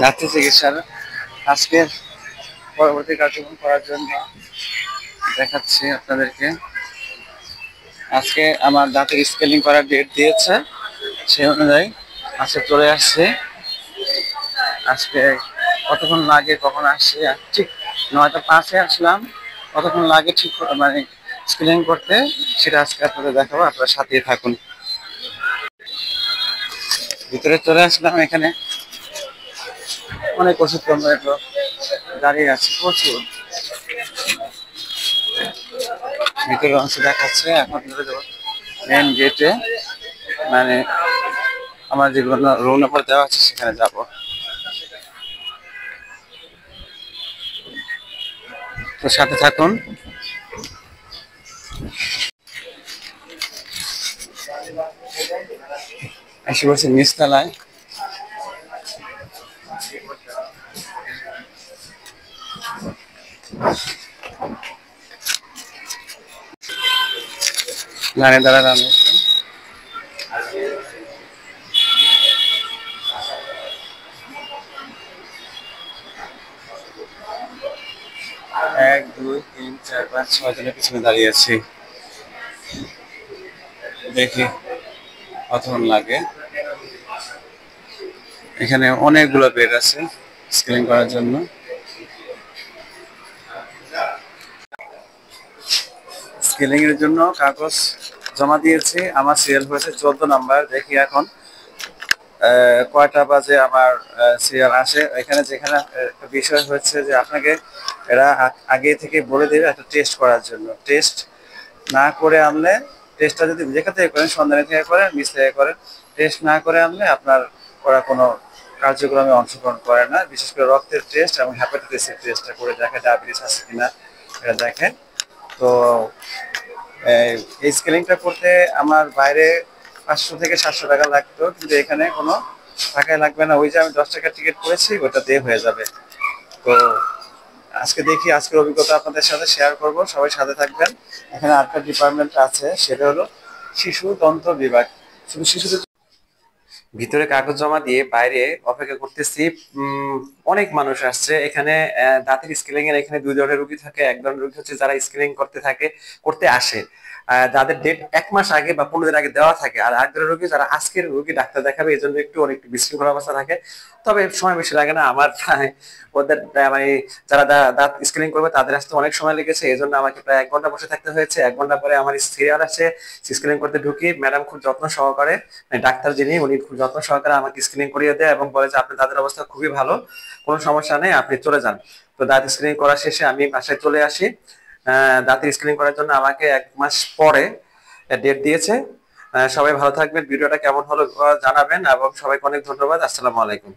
দাঁত চিকিৎসার আজকের পরবর্তী কার্যক্রম করার জন্য দেখাচ্ছি আপনাদেরকে। আজকে আমার দাঁতের স্কেলিং করার ডেট দিয়েছে, সেই অনুযায়ী আজকে চলে আসছে। আজকে কতক্ষণ লাগে, কখন আসছে, ঠিক 9:05-এ আসলাম। কতক্ষণ লাগে ঠিক মানে স্কেলিং করতে, সেটা আজকে আপনাদের দেখাবো। আপনারা সাথে থাকুন। ভিতরে চলে আসলাম। এখানে অনেক ওষুধ কর্মীরা দাঁড়িয়ে আছে, প্রচুর। ভিতরে অংশ দেখাচ্ছে। এখন মেন গেটে, মানে আমার যেগুলো রোল নাম্বার দেওয়া আছে সেখানে যাব। তো সাথে থাকুন। এসে বলছি নিচতলায়। লাইনে দাঁড়ালাম। এক, দুই, তিন, চার, পাঁচ, 6 জনের পিছনে দাঁড়িয়ে আছি। দেখি কতক্ষণ লাগে। এখানে অনেকগুলো বেড আছে স্কেলিং করার জন্য। স্কেলিং এর জন্য কাগজ জমা দিয়েছি। আমার সিরিয়াল হয়েছে 14 নাম্বার। দেখি এখন কয়টা বাজে আমার সিরিয়াল আসে। এখানে যেখানে বিষয় হচ্ছে যে আপনাকে এরা আগে থেকে বলে দেবে একটা টেস্ট করার জন্য। টেস্ট না করে আনলে, টেস্টটা যদি যেখান থেকে করেন, সন্ধানী থেকে করেন, নিচ থেকে করেন, টেস্ট না করে আনলে আপনার ওরা কোনো কার্যক্রমে অংশগ্রহণ করে না। বিশেষ করে রক্তের টেস্ট এবং হ্যাপাটাইটিসের টেস্টটা করে দেখে, ডায়াবেটিস আছে কিনা এটা দেখেন। তো এই স্কেলিংটা করতে আমার বাইরে 500 থেকে 700 টাকা লাগতো, কিন্তু এখানে কোনো টাকাই লাগবে না। ওই যে আমি 10 টাকার টিকিট করেছি, ওটা দিয়ে হয়ে যাবে। তো আজকে দেখি, আজকের অভিজ্ঞতা আপনাদের সাথে শেয়ার করব। সবাই সাথে থাকবেন। এখানে আরেকটা ডিপার্টমেন্ট আছে, সেটা হলো শিশু তন্ত্র বিভাগ। শুধু শিশুদের ভিতরে কাগজ জমা দিয়ে বাইরে অপেক্ষা করতেছি। অনেক মানুষ আসছে এখানে। দাঁতের স্কেলিং এর এখানে দুই ধরনের রোগী থাকে। এক ধরনের রোগী হচ্ছে যারা স্কেলিং করতে আসে, যাদের ডেট 1 মাস আগে বা 15 দিন আগে দেওয়া থাকে। আর এক ধরনের রোগী যারা আজকের রোগী ডাক্তার দেখাবে, এই জন্য অনেক বিশৃঙ্খল অবস্থা থাকে। তবে সময় বেশি লাগে না আমার। প্রায় ওদের মানে যারা দাঁত স্কেলিং করবে তাদের আসতে অনেক সময় লেগেছে। এই জন্য আমাকে প্রায় 1 ঘন্টা বসে থাকতে হয়েছে। 1 ঘন্টা পরে আমার সিরিয়াল আছে। স্কেলিং করতে ঢুকি, ম্যাডাম খুব যত্ন সহকারে, ডাক্তার যিনি উনি খুব যত্ন সহকারে আমাকে স্ক্রিনিং করিয়ে দেয় এবং বলে যে আপনার দাঁতের অবস্থা খুবই ভালো, কোনো সমস্যা নেই, আপনি চলে যান। তো দাঁত স্ক্রিনিং করা শেষে আমি বাসায় চলে আসি। দাঁতের স্ক্রিনিং করার জন্য আমাকে 1 মাস পরে ডেট দিয়েছে। সবাই ভালো থাকবেন। ভিডিওটা কেমন হলো জানাবেন এবং সবাইকে অনেক ধন্যবাদ। আসসালামু আলাইকুম।